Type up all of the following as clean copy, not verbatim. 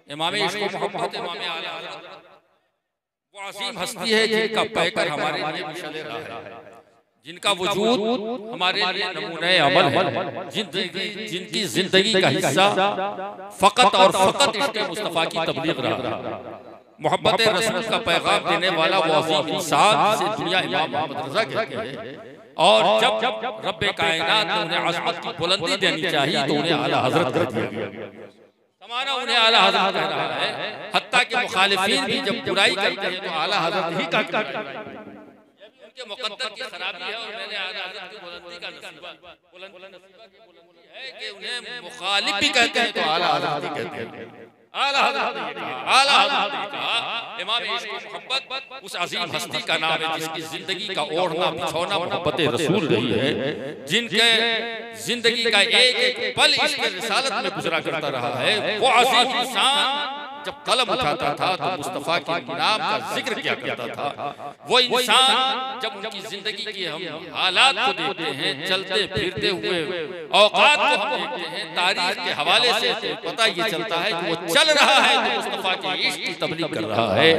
इमाम इश्क व मोहब्बत इमाम आला हज़रत वो अजीम हस्ती है जिनका पैकर हमारे लिए मिशले रहा है, जिनका वजूद हमारे लिए नमूने अमल है, जिनकी जिंदगी का हिस्सा फकत और फकत इश्क़ मुस्तफ़ा की तबलीग रहा। मोहब्बत रसूल का पैगाम देने वाला वो अजीम इंसान जिसे दुनिया इमाम मोहम्मद रज़ा कहते हैं, और जब रब्बे कायनात ने उन्हें अज़मत की बुलंदी देनी चाहिए तो उन्हें आला हज़रत कह दिया गया। हमारा उन्हें आला हज़रत कह रहा है, हत्ता के मुखालिफीन भी जब बुराई करते हैं तो आला हज़रत ही कहते हैं। उनके मुक़द्दर की खराबी है और मैंने आला हज़रत की बुलंदी का नसीबा है कि उन्हें मुखालिफ भी कहते हैं तो आला हज़रत ही कहते हैं। आला हज़रत इमाम इश्क़ व मोहब्बत उस अजीम हस्ती का नाम है जिसकी जिंदगी का ओढ़ना बिछौना मोहब्बत रसूल रही है, जिनके जिंदगी का एक एक पल इश्क़ रिसालत में गुजरा करता रहा है। वो अजीम इंसान जब कलम उठाता था तो मुस्तफ़ा के नाम का जिक्र क्या करता था। वो इंसान जब उनकी जिंदगी की हम हालात को देखते हैं, चलते फिरते हुए औकात को हम देखते हैं, तारीख के हवाले से तो पता ये चलता है कि वो चल रहा है तो मुस्तफ़ा के इश्क़ की तबलीग कर रहा है,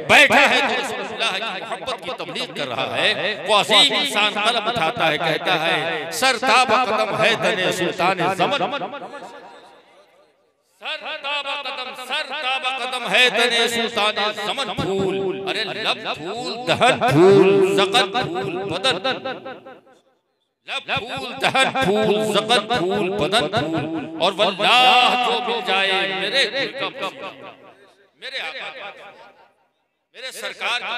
बैठा है तो रसूलुल्लाह की मोहब्बत की तबलीग कर रहा है। वो अजीम इंसान कलम उठाता है, कहता है सर ताबा कदम है तने सुल्तान ज़मन, सर ताबा कदम है तने सुल्तान ज़मन फूल, अरे लब फूल दहन फूल ज़क़न फूल बदन, लब फूल दहन फूल ज़क़न फूल बदन फूल, और वल्लाह जो मिल जाए मेरे मेरे आका मेरे सरकार का,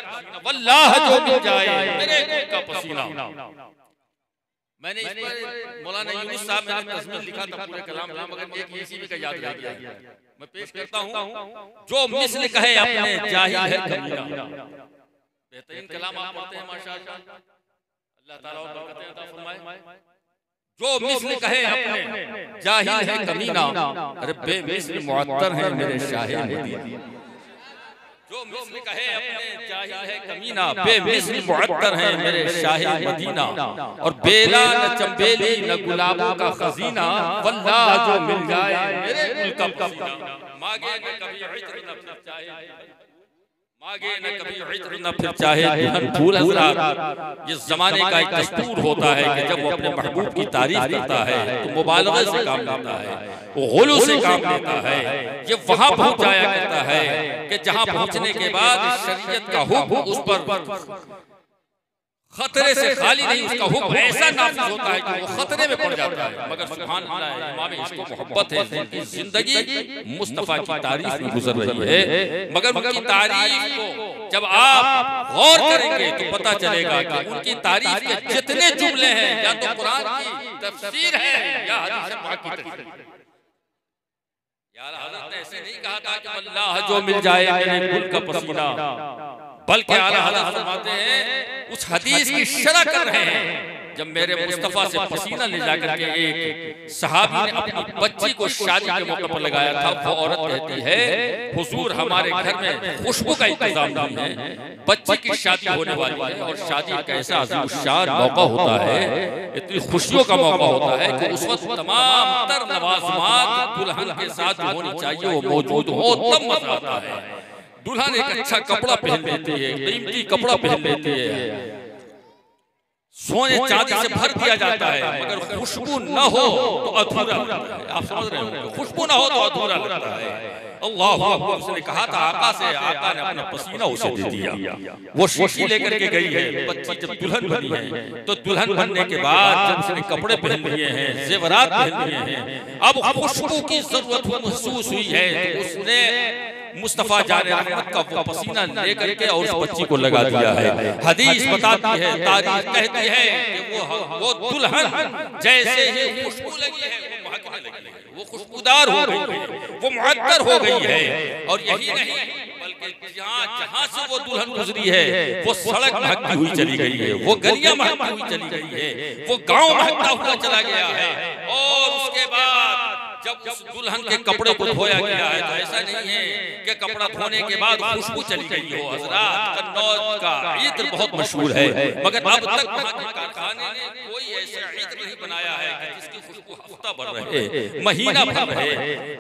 वल्लाह जो मिल जाए मेरे का पसीना। मैंने इस पर मौलाना यूनुस साहब ने तस्मीर लिखा था पूरे कलाम, मगर एक इसी में का याद रह गया, मैं पेश करता हूँ। जो मिस्ल कहे अपने जाहिल है कमीना, बेहतरीन कलाम आप पढ़ते हैं माशाअल्लाह, अल्लाह ताला और बरकतें अता फरमाए। जो मिस्ल कहे अपने जाहिल है कमीना, अरे बेमिस्ल मुअत्तर है मेरे शाहे मदीना। जो मिस्ल कहे अपने जाहिल है कमीना, बेमिस्ल मुअत्तर है मेरे शाहे मदीना, और बेला न चंबेली न गुलाबों का खजीना, वल्लाह जो मिल जाए मेरे दिल का पसीना। मांगे न कभी इत्र न फिर चाहे, मांगे न कभी इत्र न फिर चाहे दुल्हन फूल। हज़रात, ये जमाने का एक दस्तूर होता है कि जब वो अपने महबूब की तारीफ करता है तो मुबालगे से काम लेता है, वो गुलू से काम लेता है। ये वहां पहुंच जाया करता है कि जहां पहुंचने के बाद शरीयत का हुक्म उस पर खतरे से खाली नहीं, उसका हुक्म ऐसा नाफिज होता है कि वो खतरे में पड़ जाता है। मगर सुभान अल्लाह, इमाम इश्क़ व मोहब्बत है जिनकी जिंदगी मुस्तफ़ा की तारीफ में गुजर रही है, मगर उनकी तारीफ को जब आप गौर करेंगे तो पता चलेगा कि उनकी तारीफ के जितने जुमले हैं या तो कुरान की तफसीर है या हदीस पाक की तफसीर। आला हज़रत ने ऐसे नहीं कहा था कि अल्लाह जो मिल जाए मेरे दिल का पसीना, बल्कि आला हज़रत फरमाते हैं उस हदीस की शरह कर रहे हैं जब मेरे मुस्तफ़ा से पसीना ले जाकर के एक सहाबी ने अपनी बच्ची को शादी के मौके पर लगाया था। वो औरत कहती है हुजूर हमारे घर में खुशबू का इंतजाम नहीं है, बच्ची की शादी होने वाली है, और शादी एक ऐसा अज़ीमुश्शान मौका होता है, इतनी खुशियों का मौका होता है कि उस वक्त तमाम तर लवाज़मात दुल्हन के साथ होनी चाहिए, वो मौजूद हो तब मजा आता है। दुल्हन एक अच्छा कपड़ा पहन लेती है, कीमती कपड़ा पहन लेती है, सोने चांदी से भर दिया जाता है, मगर खुशबू न हो तो अधूरा लगता है। आप समझ रहे हो, खुशबू न हो तो अधूरा लगता है। अल्लाह अकबर, उसने कहा था आका से, आका ने अपना पसीना उसे दे दिया। वो शीशी लेकर के गई है, बच्ची जब दुल्हन बनी है तो दुल्हन बनने के बाद जब उसने कपड़े पहन लिए हैं, जेवरात पहन लिए हैं, अब खुशबू की जरूरत महसूस हुई है तो उसने मुस्तफ़ा जाने रहमत का वो पसीना लेकर के और उस बच्ची को लगा दिया है। हदीस बताती है, तारीख कहती है कि वो दुल्हन जैसे ही खुशबू लगी है वो महकने लगी है, वो खुशबूदार हो गई है, वो मुअत्तर हो गई है। और यही नहीं बल्कि जहाँ से वो दुल्हन गुजरी है वो सड़क महकती हुई चली गई है, वो गलियां महकती हुई चली गई है, वो गाँव महकता हुआ चला गया है। और उसके बाद जब उस दुल्हन के कपड़े को धोया गया है तो ऐसा नहीं है कि कपड़ा धोने के बाद खुशबू चली गई हो। हज़रात, कन्नौज का इत्र बहुत मशहूर है, मगर अब तक वहाँ के कारखाने ने कोई ऐसा इत्र नहीं बनाया है कि जिसकी खुशबू हफ्ता भर रहे, महीना भर रहे,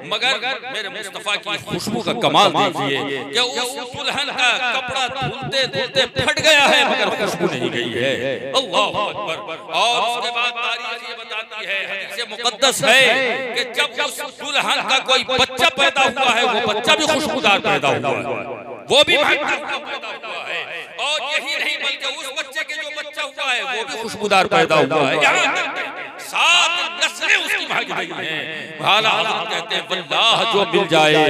मगर मेरे मुस्तफा की खुशबू का कमाल देखिए कि उस दुल्हन का कपड़ा धुलते धुलते फट गया है मगर खुशबू नहीं गई है। अल्लाह अकबर। और उसके बाद तारीख ये बताती है, हदीस मुकद्दस है कि जब उस दुल्हन का कोई बच्चा पैदा हुआ है वो बच्चा भी खुशबूदार पैदा हुआ है, वो भी महकता हुआ पैदा हुआ है। और यही नहीं बल्कि उस बच्चे के जो बच्चा हुआ है वो भी खुशबूदार पैदा हुआ है। यहाँ तक 7 नस्लें उसकी महक रही हैं। भाला हज़रत कहते हैं वल्लाह जो मिल जाए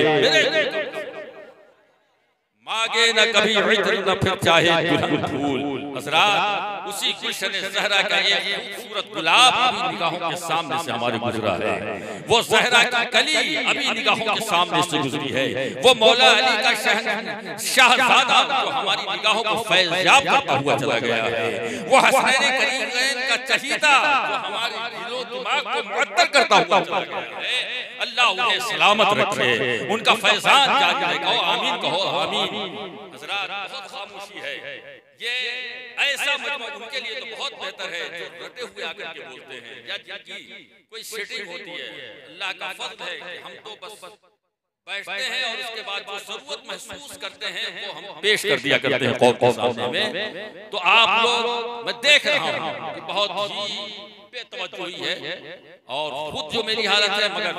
मांगे न कभी इत्र न फिर चाहे दुल्हन फूल। हज़रात उसी गुलशन ज़हरा का एक खूबसूरत गुलाब अभी निगाहों के सामने से हमारे गुजरा है। वो ज़हरा की कली अभी निगाहों के सामने से गुजरी है। वो मौला अली का शाहज़ादा जो हमारी निगाहों को फैज़याब करता हुआ चला गया है। वो हसनैन करीमैन का चहीता जो हमारे दिलो दिमाग को मुअत्तर करता हुआ चला गया है। अल्लाह उन्हें सलामत रखे, उनका फैज़ान जारी रहे। कहो आमीन, कहो आमीन। हज़रात बहुत खामोशी है, ये ऐसा मजमा उनके लिए तो बहुत बेहतर है जो रटे हुए आकर के बोलते हैं या जिनकी कोई सेटिंग होती है। अल्लाह का फर्ज है कि हम तो बस बैठते हैं और उसके बाद जो जरूरत महसूस करते हैं वो हम पेश कर दिया करते हैं कौम के सामने में। तो आप लोग, मैं देख रहा हूँ कि बहुत ही बेतवज्जोही है और खुद जो मेरी हालत है, मगर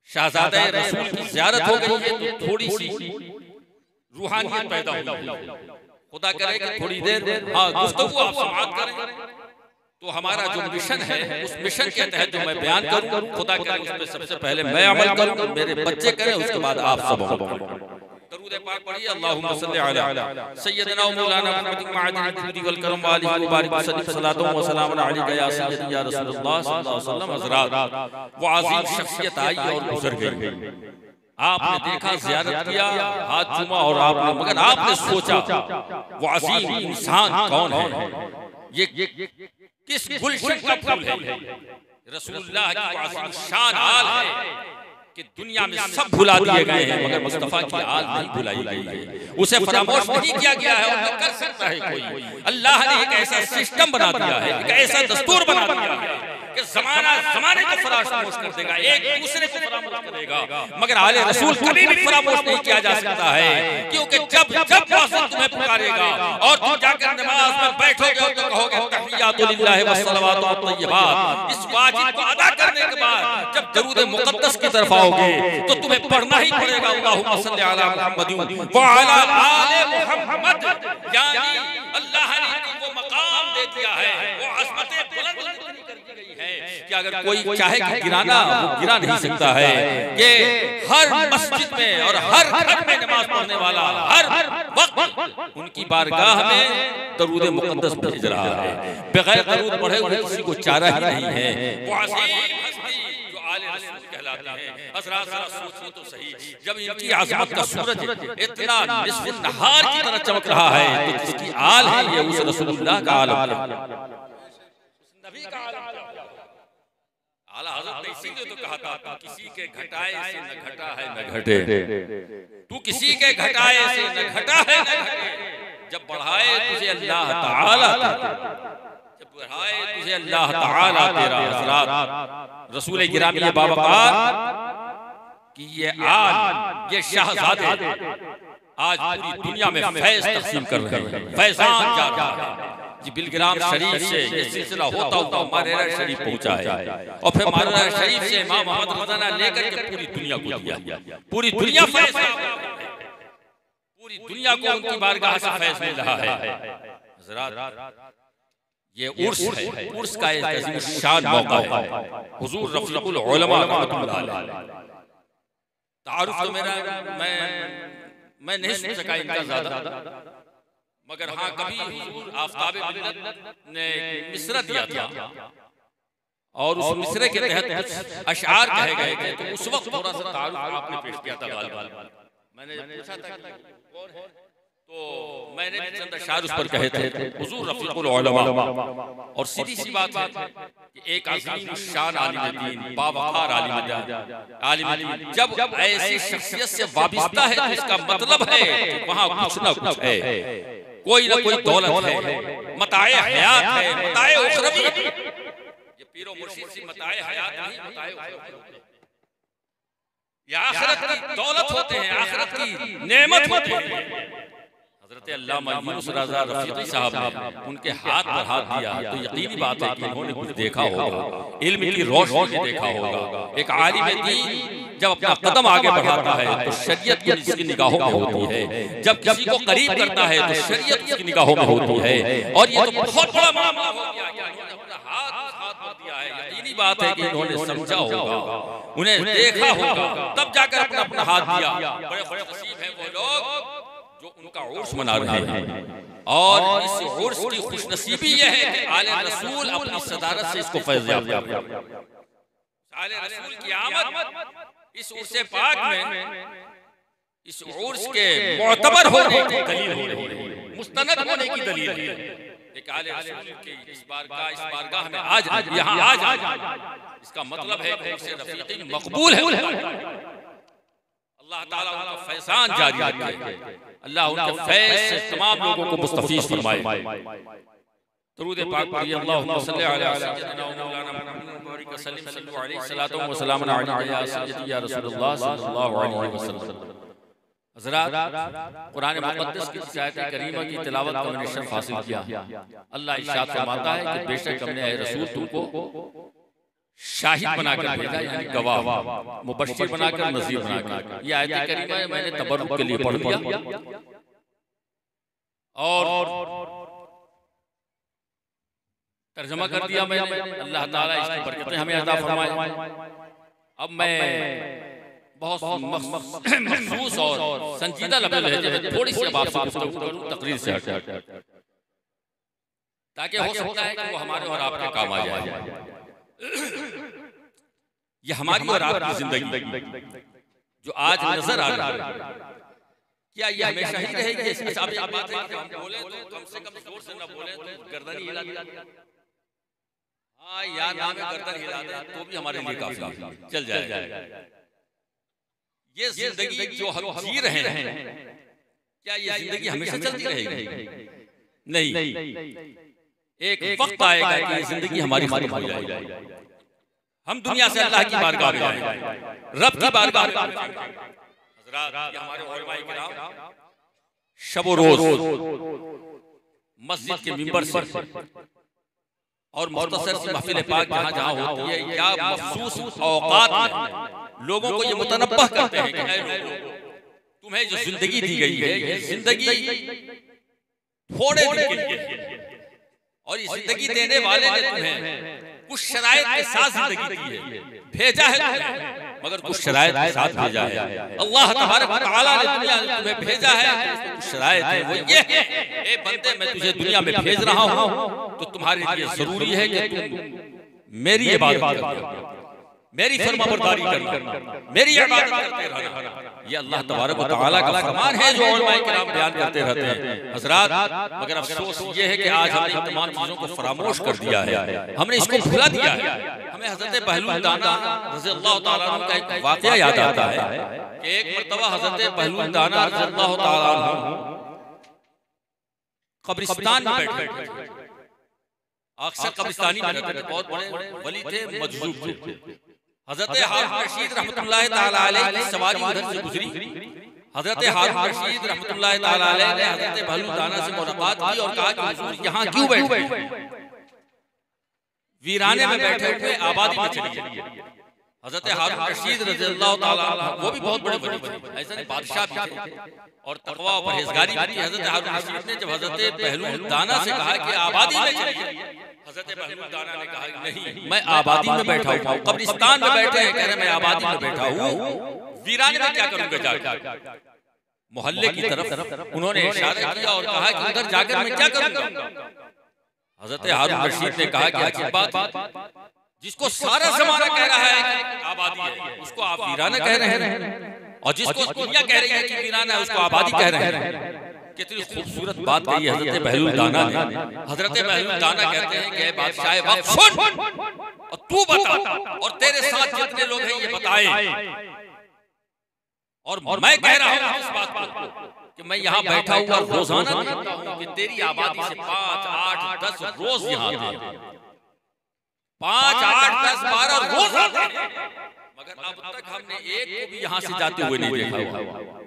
शाहज़ादा रसूल की ज़ियारत हो गई है तो थोड़ी सी रूहानियत पैदा हुई है। खुदा करे कि थोड़ी देर गुफ्तगू आप समाअत करें तो हमारा जो मिशन है उस मिशन के तहत जो मैं बयान करूं, खुदा करे उस पे सबसे पहले मैं अमल करूं, मेरे बच्चे करें, उसके बाद आप सब अमल करें। दरूद पाक पढ़िए, अल्लाहुम्मा सल्ली अला सय्यदना व मौलाना मुहम्मद मअदिल जुदी वल करम व आलिहि व बारिक वसल्लम सलातो व सलाम अलैका या सय्यदी या रसूलुल्लाह सल्लल्लाहु अलैहि वसल्लम। हज़रात वो अजीम शख्सियत आई और गुजर गई। आपने देखा, ज़ियारत किया, हाथ चूमा और आपने, मगर आपने सोचा वो अजीम इंसान कौन है, ये किस गुलशन का फूल है। रसूलुल्लाह की अजीम शान आल है कि दुनिया में सब भुला दिए गए हैं मगर मुस्तफा की आल नहीं भुलाई गई है, उसे फरामोश नहीं किया गया है और न कर सकता है कोई। अल्लाह ने एक ऐसा सिस्टम बना दिया है, एक ऐसा दस्तूर बना दिया है कि ज़माना ज़माने को फरामोश कर देगा, एक दूसरे को फरामोश करेगा, मगर आले रसूल कभी भी फरामोश नहीं किया जा सकता है। क्योंकि जब जब मौसम तुम्हें पुकारेगा और तुम जाकर नमाज में बैठोगे तो कहोगे तहियातु लिल्लाहि व सलवातु व तय्यबात, इस वाजिब को अदा करने के बाद जब दरूद मुक़द्दस की तरफ आओगे तो तुम्हें पढ़ना ही पड़ेगा अल्लाहुम्मा सल्ली अला मुहम्मद व अला आले मुहम्मद। यानी अल्लाह ने वो मकाम दे दिया है, वो अज़मत बुलंद कि अगर कोई चाहे कि गिराना वो गिरा नहीं सकता है। ये हर मस्जिद में और हर घर में नमाज पढ़ने वाला हर वक्त उनकी बारगाह में दरूद मुक़द्दस भेज रहा है। बगैर दरूद पढ़े हुए किसी को चारा ही नहीं है। वो अज़ीम हस्ती जो आले रसूल कहलाते हैं। हज़रात ज़रा सोचिए तो सही, जब इनकी आज़मत का सूरज इतना निस्फ़ नहार की तरह चमक रहा है तो जिसकी आल है ये उस रसूलुल्लाह का आलम है, नबी का आलम। आला हज़रत ने इसीलिए तो कहा था किसी के घटाए से न घटा है न घटे, तू किसी के घटाए से न घटा है न घटे। जब बढ़ाए तुझे अल्लाह ताला, जब बढ़ाए तुझे अल्लाह ताला तेरा। हज़रात रसूल गिरामी बावकार कि ये आल, ये शाहज़ादे आज पूरी दुनिया में फैज़ तक़सीम कर रहे हैं, फैज़ान जा रहा है। जी बिलग्राम शरीफ से ये सिलसिला होता होता मारेरा शरीफ पहुंचा है और फिर मारेरा शरीफ से इमाम मोहम्मद रज़ा लेकर के पूरी दुनिया को दिया। पूरी दुनिया फैज़, पूरी दुनिया को उनकी बारगाह से फैज़ मिल रहा है। हज़रात ये उर्स है, उर्स का एक अज़ीम शान मौका है। हुज़ूर रफ़ीक़ुल उलमा रहमतुल्लाह अलैह, तारुफ तो मेरा मैं नहीं सुन सका इनका ज़्यादा, मगर हाँ कभी हुज़ूर आफ़ताब मिल्लत ने मिसरा दिया था और उस मिसरे के तहत कुछ अशआर कहे गए थे, तो उस वक्त थोड़ा सा तारुफ आपने पेश किया था। मैंने पूछा था कौन है, तो मैंने चंद अशआर उस पर कहे थे, हुज़ूर रफ़ीक़ुल उलमा। और सीधी सी बात है कि एक अज़ीम शान आलिम दीन, बावक़ार आलिम दीन जब ऐसी शख्सियत से वाबिस्ता है तो इसका मतलब है वहाँ कुछ न कुछ है, कोई ना कोई दौलत है, मताए हयात है, मताए उखरवी। ये पीरो मुर्शिद से मताए हयात नहीं, मताए ये आखिरत की दौलत होते हैं, आखिरत की नेमत होते हैं। हजरत अल्लामा यूनुस रज़ा रफ़ीक़ी साहब ने उनके हाथ पर हाथ दिया तो यकीनी बात है कि उन्होंने कुछ देखा होगा, इल्म की रोशनी से देखा होगा। एक आलिम दीन जब अपना कदम आगे बढ़ाता है तो शरीयत की इसकी निगाहों में होती है, जब किसी को करीब करता है तो शरीयत की निगाहों में होती है। और ये तो बहुत बड़ा मामला हो गया कि उन्होंने अपना हाथ पर दिया है। यकीनी बात है कि उन्होंने समझा होगा, उन्हें देखा होगा, तब जाकर अपना हाथ दिया। बड़े खुशनसीब हैं वो लोग जो उनका उर्स मना रहे हैं। और इस उर्स की खुशनसीबी यह है कि आले रसूल अपनी सदारत से इसको फैज़ याफ्ता किया। आले रसूल की आमद इस उर्स पाक में, इस उर्स के मुअतबर होने की दलील हो रही है, मुस्तनद होने की दलील है। एक आले रसूल की इस बारगाह में आज यहाँ आज इसका मतलब है कि उर्स रफ़ीक़ी मकबूल है। अल्लाह ताला उनका फैज़ान जारी रखे, अल्लाह उनके फैज़ से तमाम लोगों को मुस्तफ़ीज़ फरमाए। दरूद पाक पढ़िए, अल्लाहुम्मा सल्लि अला सय्यिदिना व मौलाना मुहम्मद व बारिक सल्लल्लाहु अलैहि वसल्लम व सलाम अलैका या सय्यदी या रसूलल्लाह सल्लल्लाहु अलैहि वसल्लम। हज़रात, कुरान मुक़द्दस की आयत करीमा की तिलावत का मैंने शर्फ हासिल किया। अल्लाह इरशाद फरमाता है कि बेशक हमने ए रसूल तुमको शाहिद बनाकर भेजा, यानी गवाह, मुबश्शिर बनाकर, नज़ीर बनाकर। ये आयत करीमा है, मैंने तबर्रुक के लिए पढ़ लिया और तर्जुमा कर दिया मैंने। अल्लाह ताला इसकी बरकतें हमें अता फरमाए। अब मैं बहुत महसूस और संजीदा लहजे में थोड़ी सी बात गुफ्तगू करूं तकरीर से हट, ताकि हो सकता है कि वो हमारे और आपके काम आ जाए। ये हमारी और आपकी जिंदगी जो आज नजर आ रही है, क्या ये हमेशा ही रहेगी? अच्छा, अब एक बात है कि हम बोले तो कम से कम जोर से ना बोले तो गर्दन ही हिला दें। हाँ यार, नाम गर्दन हिला दें तो भी हमारे लिए काफी चल जाएगा। ये जिंदगी जो हम जी रहे हैं, क्या ये जिंदगी हमेशा चलती रहेगी? नहीं, एक वक्त आएगा कि ये जिंदगी हमारी खत्म हो जाएगी। हम दुनिया से अल्लाह की बारगाह में आएंगे, रब की बारगाह में। हज़रात, हमारे उलमाए किराम शब रोज मस्जिद के मिंबर से और मुख्तसर सी महफिल पाक जहाँ जहाँ होती है, या मखसूस औकात में लोगों को ये मुतनब्बह करते हैं कि ऐ लोगों, तुम्हें जो जिंदगी दी गई है, ये जिंदगी थोड़े दिन के लिए है। और ये जिंदगी देने वाले ने तुम्हें कुछ शराइत के साथ जिंदगी दी है, भेजा है तुम्हें, मगर कुछ शराइत के साथ भेजा है। अल्लाह तबारक व तआला ने दुनिया में तुम्हें भेजा है, कुछ शराइत है, वो ये है, ए बंदे मैं तुझे दुनिया में भेज रहा हूँ तो तुम्हारे लिए जरूरी है कि तुम मेरी इबादत करो, मेरी फरमाबरदारी करना, मेरी इबादत करते रहना। ये अल्लाह तबारक व तआला का फरमान है जो उलमाए किराम बयान करते रहते हैं। हज़रात, मगर अफसोस ये है कि आज हमने इन तमाम चीज़ों को फरामोश कर दिया है, हमने इसको भुला दिया है। हमें हज़रत बहलूल दाना रज़ियल्लाहु ताला अन्हु का एक वाक़या याद आता है कि एक मरतबा हज़रत बहलूल दाना रज़ियल्लाहु ताला अन्हु कब्रिस्तान में बैठे। अक्सर कब्रिस्तानी बहुत बड़े वली थे, मजज़ूब थे। हज़रत हारून रशीद रहमतुल्लाह ताला अलैह की सवारी उधर से गुजरी। हज़रत हारून रशीद रहमतुल्लाह ताला अलैह ने हज़रत बहलूल दाना से मुलाकात की और कहा कि हुजूर यहाँ क्यों बैठे? वीराने में बैठे हुए आबादी में चली जाइए। हज़रत हारून रशीद रज़ियल्लाहु ताला अन्हु वो भी बहुत बड़े वली थे, ऐसा नहीं बादशाह भी थे और तकवा और परहेज़गारी भी थी। हज़रत हारून रशीद ने जब हज़रत बहलूल दाना से कहा कि आबादी में चलिए, हज़रत बहलूल दाना ने कहा नहीं, मैं आबादी में बैठा हूँ, कब्रिस्तान में बैठे हैं, कह रहे मैं आबादी में बैठा हूँ, वीराने में क्या करूँगा जाकर? मोहल्ले की तरफ उन्होंने इशारा किया और कहा कि उधर जाकर मैं क्या करूँगा? हज़रत हारून रशीद ने कहा कि अच्छी बात, जिसको सारा ज़माना कह रहा है कि आबादी है, उसको आप वीराना कह रहे हैं, और जिसको दुनिया कह रही है कि वीराना है, उसको आबादी कह रहे हैं। कितनी खूबसूरत बात कही है हज़रत बहलूल दाना ने। हज़रत बहलूल दाना कहते हैं कि बादशाह वक्त सुन और तू बता, और तेरे साथ जितने लोग हैं ये बताए, और मैं कह रहा हूँ इस बात को कि मैं यहाँ बैठा हुआ रोजाना देखता हूँ कि तेरी आबादी से 5, 8, 10 रोज यहाँ आते हैं। 5, 8, 10, 12 रोज आते हैं, मगर अब तक हमने एक को भी यहाँ से जाते हुए नहीं देखा हुआ।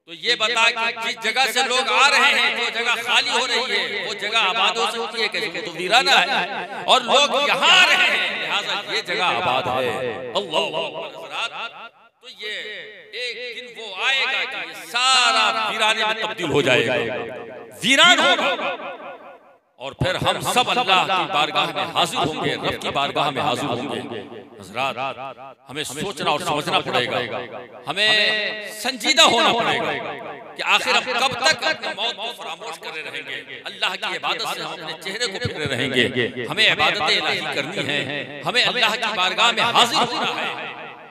तो ये बता कि जिस जगह से लोग आ रहे हैं, जो जगह खाली हो रही है, वो जगह आबाद हो सकती है कैसे? तो वीराना है, और लोग यहाँ आ रहे हैं, लिहाजा ये जगह आबाद है। अल्लाह अकबर। तो ये एक दिन वो आएगा कि ये सारा वीराने में तब्दील हो जाएगा, वीरान होगा, और फिर हम सब अल्लाह की बारगाह में हाजिर होंगे, रब की बारगाह में हाजिर होंगे। हज़रात, हमें सोचना और समझना पड़ेगा, हमें संजीदा होना पड़ेगा कि आखिर हम कब तक अपनी मौत को फरामोश करे रहेंगे। अल्लाह की इबादत से हम अपने चेहरे को फेरे रहेंगे। हमें इबादत इलाही करनी है, हमें अल्लाह की बारगाह में हाजिर होना है,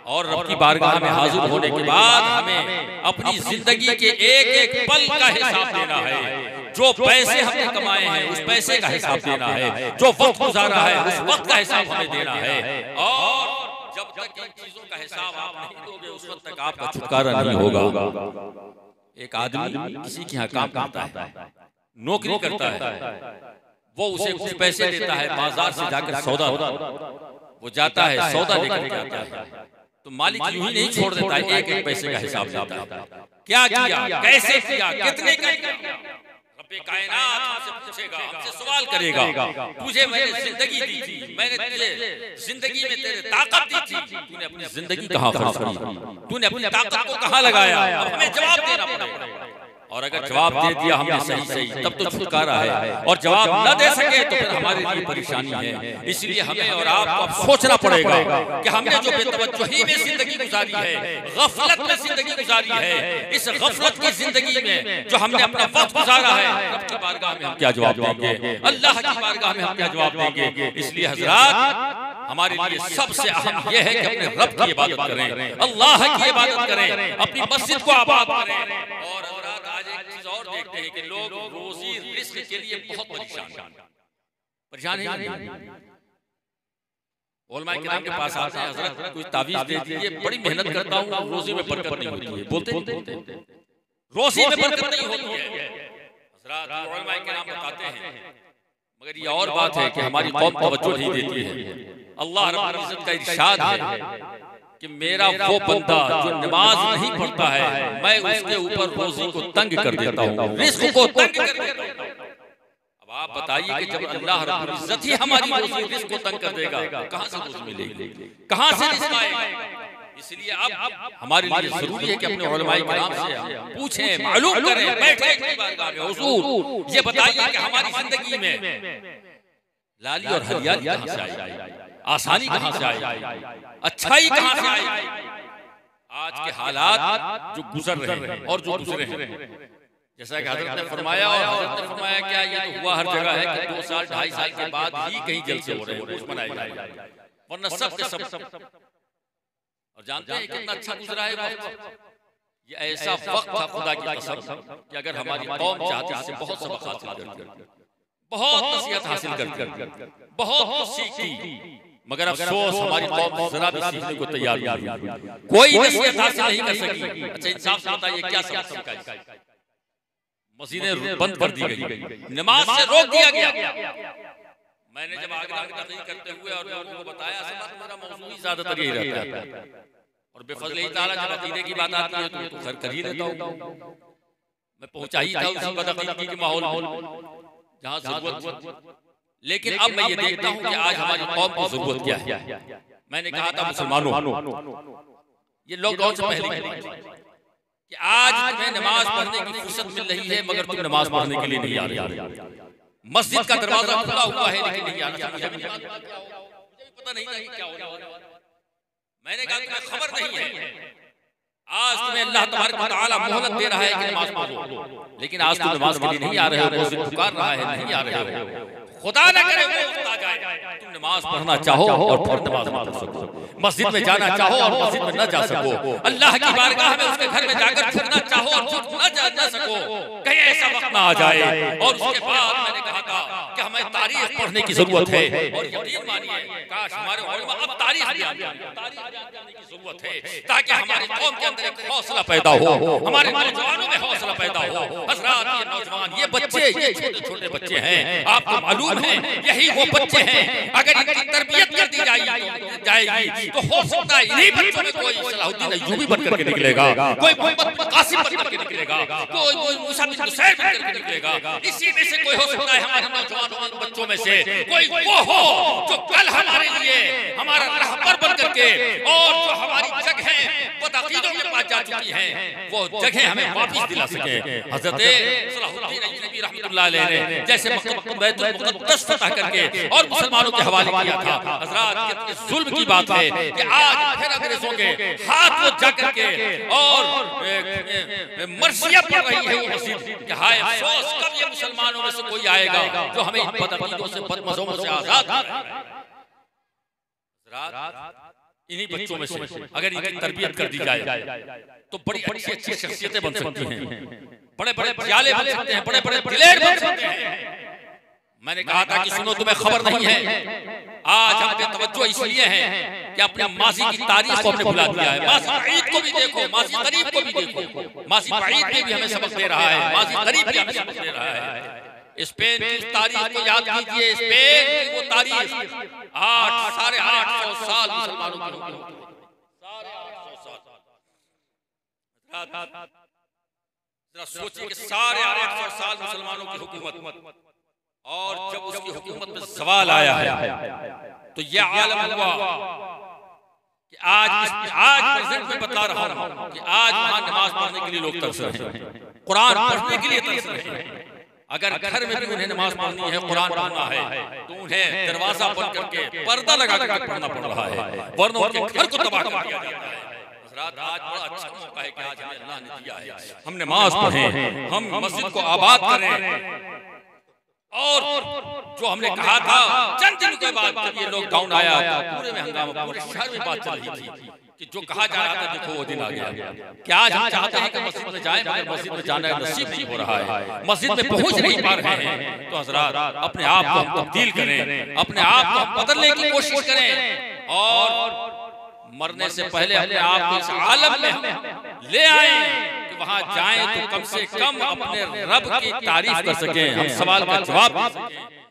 और रब की बारगाह में हाजिर होने के बाद हमें अपनी जिंदगी के एक एक पल का हिसाब देना है। जो पैसे हमने कमाए हैं उस पैसे का हिसाब देना है, जो वक्त गुजारा है उस वक्त का हिसाब हमें देना है, और जब तक इन चीजों का हिसाब आप नहीं दोगे उस वक्त तक आपका छुटकारा नहीं होगा। एक आदमी किसी के यहाँ काम करता है, नौकरी करता है, वो उसे कुछ पैसे देता है, बाजार से जाकर सौदा, वो जाता है सौदा लेकर के आता है, तो मालिक यूं ही नहीं छोड़ देता है, एक एक पैसे का हिसाब देता है। क्या किया, कैसे किया, कितने का किया? रब्बे कायनात हमसे पूछेगा, हमसे सवाल करेगा, तुझे मैंने जिंदगी दी थी, मैंने तुझे जिंदगी में तेरे ताकत दी थी, तूने अपनी जिंदगी कहाँ खर्च की, तूने अपनी ताकत को कहाँ लगाया? अब हमें जवाब देना पड़ेगा, और अगर जवाब दे दिया हमने सही सही तब तो छुटकारा है, और जवाब न दे सके तो फिर हमारे लिए परेशानी है। इसलिए हमें और आपको अब सोचना पड़ेगा कि हमने जो बेतवज्जोही में जिंदगी गुजारी है, गफलत में जिंदगी गुजारी है, इस गफलत की जिंदगी में जो हमने अपना वक्त गुजारा है, रब की बारगाह में हम क्या जवाब देंगे? अल्लाह की बारगाह में हम क्या जवाब देंगे? इसलिए हज़रात, हमारे लिए सबसे अहम यह है कि अपने रब की इबादत करें, अल्लाह की इबादत करें, अपनी मस्जिद को आबाद करें। और आज एक चीज और देखते हैं कि लोग रोजी रिस्क के लिए बहुत परेशान हैं। उलमा किराम के पास आते हैं, हज़रत कुछ तावीज़ दे दीजिए, बड़ी मेहनत करता हूँ, रोजी में बरकत नहीं होती है, बोलते रोजी में बरकत नहीं होती है। हज़रत उलमा किराम बताते हैं, मगर ये और बात है कि हमारी कौम तवज्जो नहीं देती है। अल्लाह रब्बुल इज्जत का इरशाद है कि मेरा वो बंदा जो नमाज नहीं पढ़ता है, मैं उसके ऊपर रोजी को तंग कर देता हूँ, रिस्क को तंग कर देता हूँ। अब आप बताइए कि जब अल्लाह रब्बुल इज्जत ही हमारी रोजी रिस्क को तंग कर देगा, कहाँ से रोजी मिलेगी, कहाँ से रिस्क आएगा? इसलिए अब हमारे लिए जरूरी है कि अपने उलमाए किराम से पूछें, मालूम करें, बैठे की बारगाह में, हुजूर ये बताइए कि हमारी जिंदगी में लाली और हरियाली कहाँ से आएगी, आसानी कहाँ से आएगी, अच्छाई कहाँ से आएगी? आज के हालात जो गुजर रहे हैं और जो गुजरे हैं, जैसा कि हज़रत ने फरमाया, और हज़रत ने फरमाया क्या ये तो हुआ हर जगह है कि 2 साल 2.5 साल के बाद ही कहीं जलसे हो रहे हैं, कुछ मनाए जा रहे हैं, वरना सब के सब। और जानते हैं कितना अच्छा गुजरा है वक्त। ये ऐसा वक्त था खुदा की कसम कि अगर हमारी कौम चाहती है बहुत सबक हासिल करती, बहुत नसीहत हासिल करती, बहुत सीखती, मगर अफसोस हमारी कौम जरा भी सीखने को तैयार नहीं, कोई नसीहत हासिल नहीं कर सकी। अच्छा इंसाफ से बताइए क्या सबक का? मस्जिदें बंद कर दी गई, नमाज से रोक दिया गया। मैंने जब आगे तकरीर करते हुए और लोगों को बताया, मेरा मौजूद ही ज्यादातर यही रहता है, और बेफज़ल ताला जब अकीदे की बात आती है तो घर कर ही लेता हूँ। मैं पहुंचा ही था उसी बदअकीदगी के माहौल जहाँ जरूरत। लेकिन अब मैं ये देखता हूँ कि आज हमारी कौम को जरूरत क्या है। मैंने कहा था मुसलमानों, ये लॉकडाउन से पहले कि आज तुम्हें नमाज पढ़ने की फुर्सत मिल रही है, मगर तुम नमाज पढ़ने के लिए नहीं आ रहे। मस्जिद का दरवाजा खुला हुआ है लेकिन नहीं आ रहा। मुझे पता नहीं था क्या हो रहा है। मैंने कहा तुम्हें खबर नहीं है, आज तुम्हें अल्लाह तबारक व तआला मोहलत दे रहा है कि नमाज पढ़ो, लेकिन आज तुम नमाज के लिए नहीं आ रहे हो, मस्जिद पुकार रहा है, नहीं आ रहे हो। खुदा न करे वो वक्त आ जाए तुम नमाज पढ़ना चाहो और फिर नमाज ना पढ़ सको, मस्जिद में जाना चाहो और मस्जिद में न जा सको, अल्लाह की बारगाह में उसके घर में जाकर झुकना चाहो और झुक न जा सको, कहीं ऐसा वक्त ना आ जाए। और उसके बाद मैंने कहा था कि हमें तारीख पढ़ने की जरूरत है, और यकीन मानिए काश हमारे उलमा अब तारीख जानने की जरूरत है, ताकि हमारी कौम के अंदर एक हौसला पैदा हो, हमारे नौजवानों में हौसला पैदा हो। हज़रात ये नौजवान, ये बच्चे, ये छोटे छोटे बच्चे हैं, आपको मालूम है यही वो बच्चे हैं, अगर इनकी तरबियत कर दी जाएगी तो हो सकता है इन्हीं बच्चों में कोई सलाहुद्दीन अय्यूबी बन करके निकलेगा, कोई मोहम्मद कासिम बन करके निकलेगा, कोई मूसा बिन नुसैर बन करके निकलेगा। इसी में से कोई हो सकता है हमारे नौजवान बच्चों में से कोई वो हो जो कल हमारे लिए हमारा रहबर बन करके और जो हमारी जगह बदअकीदों के पास जा चुकी हैं वो जगह हमें वापस दिला सके। हजरत सलाहुद्दीन अय्यूबी रहमतुल्लाह अलैह ने जैसे बैतुल मुक़द्दस फतह करके और मुसलमानों के हवाले किया था। हजरत कितने जुल्म की बात है कि आज फिर अंग्रेजों के हाथ वो जा करके और मर्सिया पड़ रही है वो मस्जिद कि हाय अफसोस कब ये मुसलमानों में से कोई आएगा जो हमें बदअकीदों से बदमज़ों से आजाद कराएगा। इन्हीं बच्चों में से अगर इनकी तरबियत कर दी जाए तो बड़ी अच्छी अच्छी शख्सियतें बन सकती हैं, बड़े बड़े प्याले बन सकते हैं, बड़े बड़े दिलेर बन सकते हैं। मैंने कहा था कि सुनो तुम्हें खबर नहीं है, आज हम पे तवज्जो इसलिए है कि अपने माजी की तारीख को हमने भुला दिया है। माजी बईद को भी देखो, माजी करीब को भी देखो, माजी बईद भी हमें सबक दे रहा है, माजी करीब भी हमें सबक दे रहा है। स्पेन की तारीख को याद कीजिए, स्पेन की वो तारीख 800 साल मुसलमानों की हुकूमत, 850 साल। जरा सोचिए कि 850 साल मुसलमानों की हुकूमत और जब उसकी हुकूमत में सवाल आया है तो यह आलम हुआ कि आज प्रेजेंट में बता रहा हूं कि आज वहां नमाज पढ़ने के लिए लोग तरस रहे हैं, कुरान पढ़ने के लिए तरस रहे हैं। अगर घर में भी उन्हें नमाज पढ़नी है, कुरान पढ़ना है तो उन्हें दरवाजा बंद करके पर्दा लगा कर पढ़ना पड़ रहा है, वरना उनके घर को तबाह कर दिया जाता है। हज़रात आज बड़ा अच्छा मौका है कि आज हमें अल्लाह ने दिया है, हम नमाज पढ़ें, हम मस्जिद को आबाद करें। और जो हमने कहा था चंद दिन के बाद जब ये लॉकडाउन आया तो पूरे में हंगामा, पूरे शहर में बात चल रही थी कि जो कहा जा रहा था देखो वो दिन आ गया। क्या आज हम चाहते हैं कि मस्जिद में जाएं मगर मस्जिद में जाना नसीब नहीं हो रहा है, मस्जिद में पहुंच नहीं पा रहे हैं। तो हज़रात अपने आप को हम तब्दील करें, अपने आप को बदलने की कोशिश करें और मरने से पहले अपने आप को इस आलम में ले आए कि वहां जाएं तो कम से कम अपने रब की तारीफ कर सकें, हम सवाल का जवाब दे सकें।